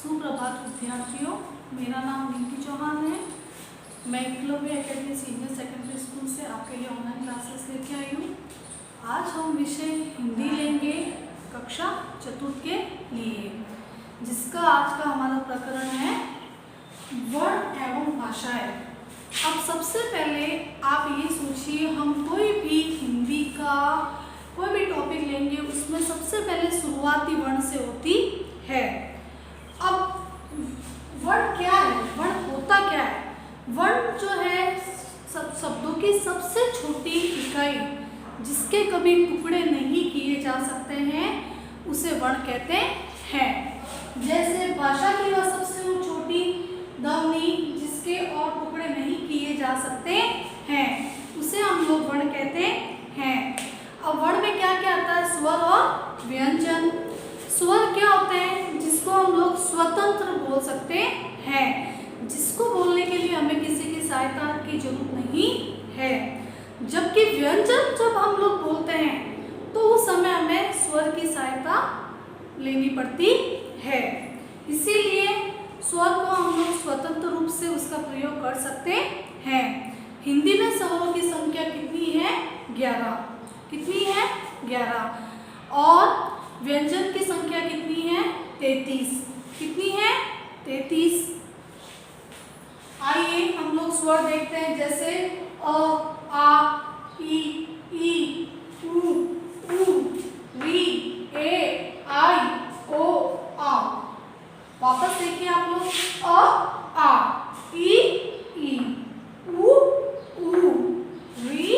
सुप्रभात विद्यार्थियों, मेरा नाम रिंकी चौहान है। मैं Eklavya academy senior secondary school से आपके लिए ऑनलाइन क्लासेस लेके आई हूँ। आज हम विषय हिंदी लेंगे कक्षा चतुर्थ के लिए, जिसका आज का हमारा प्रकरण है वर्ण एवं भाषाएं। अब सबसे पहले आप ये सोचिए, हम कोई भी हिंदी का कोई भी टॉपिक लेंगे, उसमें सबसे पहले शुरुआती वर्ण से होती है। अब वर्ण क्या है, वर्ण होता क्या है? वर्ण जो है शब्दों की सबसे छोटी इकाई, जिसके कभी टुकड़े नहीं किए जा सकते हैं, उसे वर्ण कहते हैं। जैसे भाषा की वह सबसे छोटी ध्वनि जिसके और टुकड़े नहीं किए जा सकते हैं, उसे हम लोग वर्ण कहते हैं। अब वर्ण में क्या क्या आता है? स्वर और व्यंजन। स्वर क्या होते हैं? जिसको हम लोग स्वतंत्र बोल सकते हैं, जिसको बोलने के लिए हमें किसी की सहायता की जरूरत नहीं है। जबकि व्यंजन जब हम लोग बोलते हैं तो उस समय हमें स्वर की सहायता लेनी पड़ती है। इसीलिए स्वर को हम लोग स्वतंत्र रूप से उसका प्रयोग कर सकते हैं। हिंदी में स्वरों की संख्या कितनी है? 11। कितनी है? 11। और व्यंजन की संख्या कितनी है? 33। कितनी है? 33। आइए हम लोग स्वर देखते हैं, जैसे अ, आ, ई, उ, री, ए, आई, ओ, आ। वापस देखिए आप लोग, अ, आ, ई, उ, री,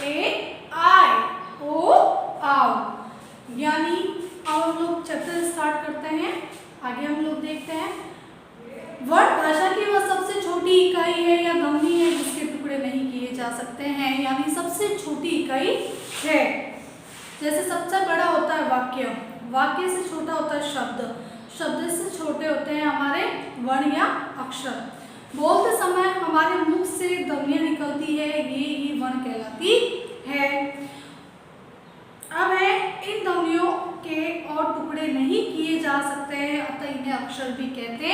ए, आई, ओ, आओ। यानी अब हम लोग चैप्टर स्टार्ट करते हैं। आगे हम लोग देखते हैं, वर्ण भाषा की वह सबसे छोटी इकाई है या ध्वनि है जिसके टुकड़े नहीं किए जा सकते हैं, यानी सबसे छोटी इकाई है। जैसे सबसे बड़ा होता है वाक्य, वाक्य से छोटा होता है शब्द, शब्द से छोटे होते हैं हमारे वर्ण या अक्षर। बोलते समय हमारे मुख से ध्वनियां निकलती है, ये ही वर्ण कहलाती है। अब है, इन ध्वनियों के और टुकड़े नहीं किए जा सकते हैं, अतः इन्हें अक्षर भी कहते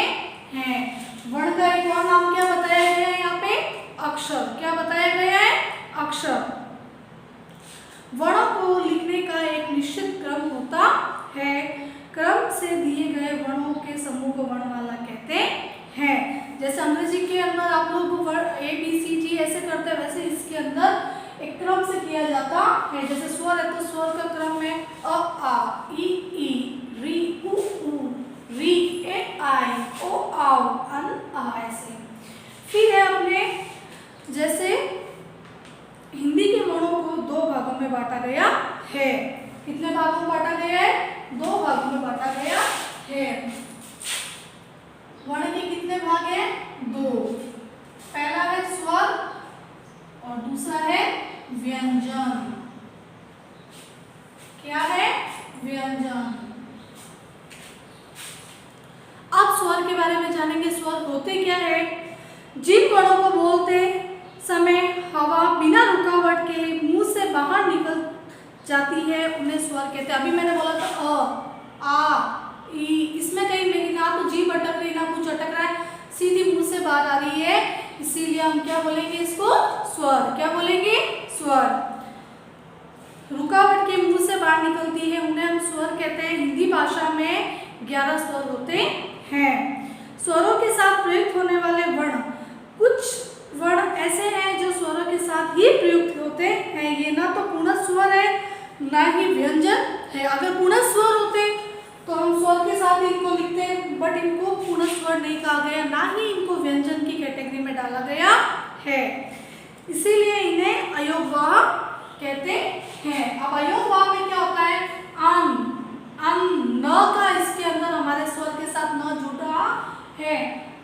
हैं। वर्ण का एक और नाम क्या बताया गया है यहाँ पे? अक्षर। क्या बताया गया है? अक्षर। वर्णों को लिखने का एक निश्चित क्रम होता है। क्रम से दिए गए वर्णों के समूह को वर्णमाला कहते हैं। जैसे अंग्रेजी के अंदर आप लोग वर्ण ABCD ऐसे करते हैं, वैसे इसके अंदर एक क्रम से किया जाता है। जैसे स्वर है तो स्वर का क्रम है अ, आ, ई, री, उ, री, ए, आई, ओ, आओ, अन, आ, ऐसे। फिर है अपने, जैसे हिंदी के वर्णों को 2 भागों में बांटा गया है। कितने भागों में बांटा गया है? 2 भागों में बांटा गया है। वर्ण के कितने भाग हैं? 2। पहला है स्वर और दूसरा है व्यंजन। क्या है? व्यंजन। अब स्वर के बारे में जानेंगे। स्वर होते क्या है? जिन वर्णों को बोलते समय हवा बिना रुकावट के मुंह से बाहर निकल जाती है, उन्हें स्वर कहते हैं। अभी मैंने बोला था अ, आ, ई, इसमें कहीं नहीं, ना तो जीभ अटक रही ना कुछ अटक रहा है, सीधी मुंह से बाहर आ रही है, इसीलिए हम क्या बोलेंगे इसको? स्वर। क्या बोलेंगे? स्वर। रुकावट के मुंह से बाहर निकलती है, उन्हें हम स्वर कहते हैं। हिंदी भाषा में 11 स्वर होते हैं। स्वरों के साथ प्रयुक्त होने वाले वर्ण, कुछ वर्ण ऐसे हैं जो स्वरों के साथ ही प्रयुक्त होते हैं। ये ना तो पूर्ण स्वर है ना ही व्यंजन है। अगर पूर्ण स्वर होते तो हम स्वर के साथ इनको लिखते हैं, बट इनको पूर्ण स्वर नहीं कहा गया, ना ही इनको व्यंजन की कैटेगरी में डाला गया है, इसीलिए इन्हें अयोगवाह कहते हैं। अब अयोगवाह में क्या होता है? न का इसके अंदर हमारे स्वर के साथ न जुड़ा है।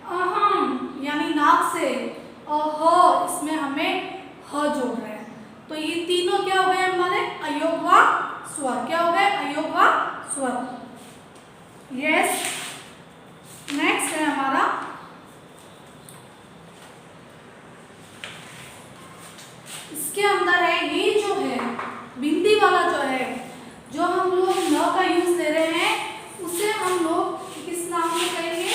अहम यानी नाक से, अह इसमें हमें ह जोड़ रहे हैं, तो ये तीनों क्या हो गए हमारे? अयोगवाह स्वर। क्या हो गए? अयोगवाह स्वर। यस। नेक्स्ट है हमारा इसके अंदर है, ये जो है बिंदी वाला जो है, जो हम लोग न का यूज ले रहे हैं, उसे हम लोग किस नाम से कहेंगे?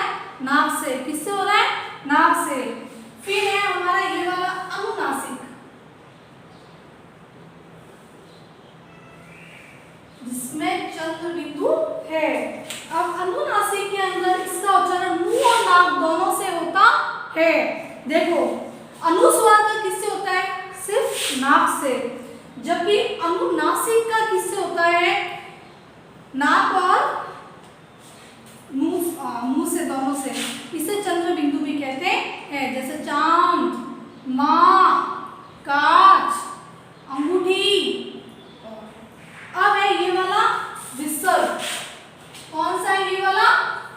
है? नाक से। किससे हो रहा है? नाक से। फिर है हमारा ये वाला अनुनासिक, जिसमें चंद्र बिंदु है। अब अनुनासिक के अंदर इसका उच्चारण मुंह और नाक दोनों से होता है। देखो, अनुस्वार का किससे होता है? सिर्फ नाक से, जबकि अनुनासिक का किससे होता है? नाक और मुंह से, दोनों से। इसे चंद्र बिंदु भी कहते हैं, जैसे चांद, माँ, कांच, अंगूठी। अब है ये वाला विसर्ग। कौन सा है ये वाला?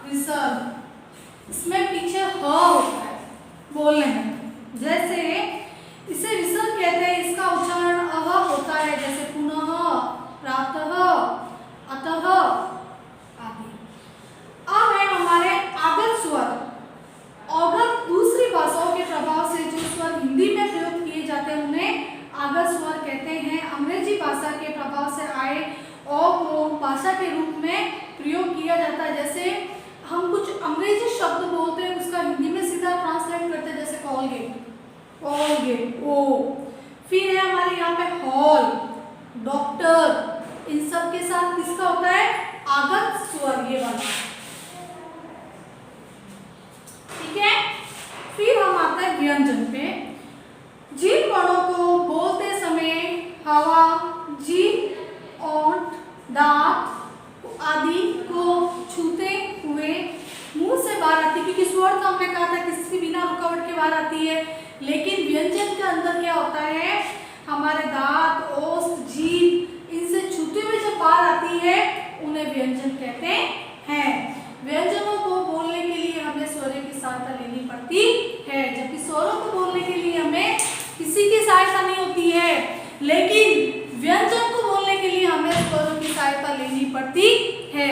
विसर्ग। इसमें पीछे ह होता है बोलने में। जैसे इसे विसर्ग कहते हैं, इसका उच्चारण अह होता है, जैसे पुनः, प्रातः, अतः आदि। अब है हमारे आगत स्वर। आगत दूसरी भाषाओं के प्रभाव से जो स्वर हिंदी में प्रयोग किए जाते हैं उन्हें आगत स्वर कहते हैं। अंग्रेजी भाषा के प्रभाव से आए अ को भाषा के रूप में प्रयोग किया जाता है। जैसे हम कुछ अंग्रेजी शब्द बोलते हैं, उसका हिंदी में सीधा ट्रांसलेट करते हैं, जैसे कॉलगेट, कॉलगेट, ओ। फिर है हमारे यहाँ पे हॉल, डॉक्टर, इन सब के साथ किसका होता है? आगत स्वर, ये वाला। ठीक है। फिर हम आते हैं व्यंजन पे। जिन वर्णों को बोलते समय हवा, जीभ, ओंठ, दांत आदि को छूते हुए मुंह से बाहर आती है, क्योंकि स्वर तो हमने कहा था किसी बिना रुकावट के बाहर आती है। लेकिन व्यंजन के अंदर क्या होता है? हमारे दांत, ओष्ठ, जीभ इनसे छूते हुए जब बाहर आती है उन्हें व्यंजन कहते हैं। व्यंजनों को बोलने के लिए हमें स्वरों की सहायता लेनी पड़ती है, जबकि स्वरों को बोलने के लिए हमें किसी की सहायता नहीं होती है। लेकिन व्यंजन को बोलने के लिए हमें स्वरों की सहायता लेनी पड़ती है।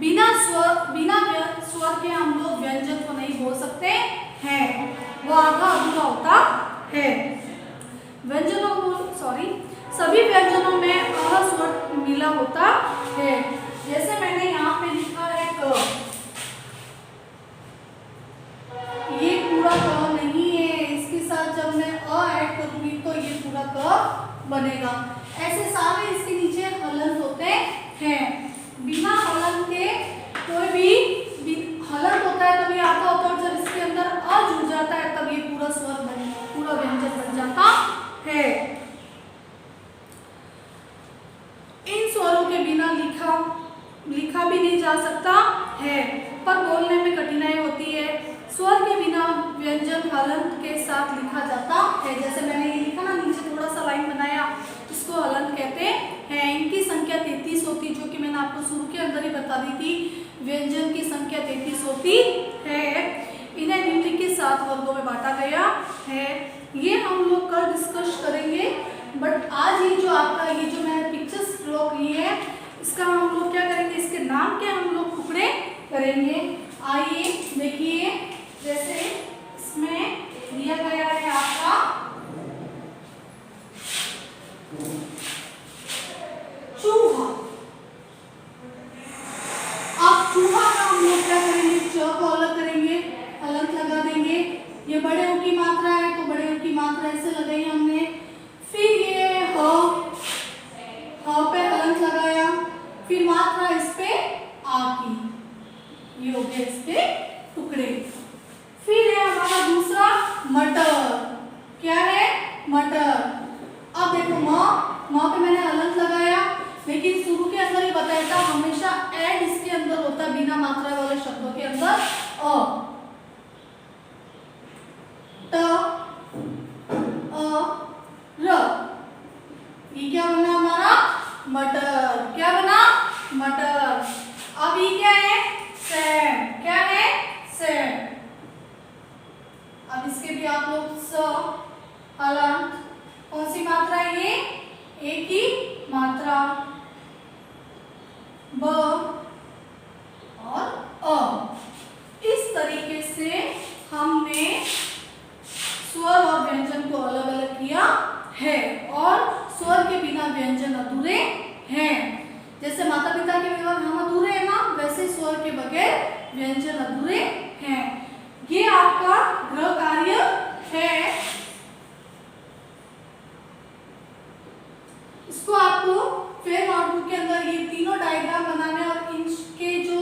बिना स्वर के हम लोग व्यंजन को नहीं बोल सकते हैं, वो आधा अधूरा होता है। व्यंजनों को सभी व्यंजनों में अ स्वर मिला होता है। जैसे मैंने यहाँ पे लिखा है क, ये पूरा क नहीं है, इसके साथ जब मैं अ ऐड करूंगी तो ये पूरा क बनेगा। ऐसे सारे इसके नीचे हलंत होते हैं। बिना हलंत के कोई भी हलंत होता है तभी आता होता है, और जब इसके अंदर अ जुड़ जाता है तब ये पूरा स्वर पूरा व्यंजन बन जाता है। इन स्वरों के बिना लिखा भी नहीं जा सकता है, पर बोलने में कठिनाई होती है। स्वर के बिना व्यंजन हलंत के साथ लिखा जाता है। जैसे मैंने ये लिखा ना, नीचे थोड़ा सा लाइन बनाया, इसको हलंत कहते हैं। इनकी संख्या 33 होती, जो कि मैंने आपको शुरू के अंदर ही बता दी थी। व्यंजन की संख्या 33 होती है। इन्हें निम्नलिखित 7 वर्गों में बांटा गया है। ये हम लोग कल डिस्कस करेंगे, बट आज ये जो आपका ये जो मैंने पिक्चर्स ड्रॉ की है, इसका हम लोग क्या करेंगे, इसके नाम के हम लोग टुकड़े करेंगे। आइए देखिए, जैसे इसमें दिया गया है आपका चूहा। अब चूहा का हम लोग क्या करेंगे, च को अलग करेंगे, अलग लगा देंगे। ये बड़े ऊ की मात्रा है तो बड़े ऊ की मात्रा ऐसे लगाई हमने। फिर ये ह पे अलग लगाया, फिर मात्रा इस पे आ की, ये हो गया इसके टुकड़े। फिर है हमारा दूसरा मटर। क्या है? मटर। अब देखो माँ पे मैंने अलग लगाया, लेकिन शुरू के अंदर ही बताया था हमेशा ऐड इसके अंदर होता है, बिना मात्रा वाले शब्दों के अंदर अ, त, अ, र। ये क्या बना हमारा? मटर। क्या बना? मटर। अब ये क्या है? सैम। क्या है? सैम। अब इसके भी आप लोग स हलंत, कौन सी मात्रा है ये? एक ही मात्रा, ब और अ। इस तरीके से हमने स्वर और व्यंजन को अलग अलग किया है, और स्वर के बिना व्यंजन अधूरे हैं। जैसे माता पिता के बिना हम अधूरे हैं ना, वैसे स्वर के बगैर व्यंजन अधूरे फिर नोटबुक के अंदर ये तीनों डायग्राम बनाने और इनके जो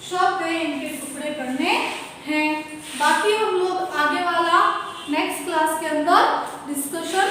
शब्द हैं इनके टुकड़े करने हैं। बाकी हम लोग आगे वाला नेक्स्ट क्लास के अंदर डिस्कशन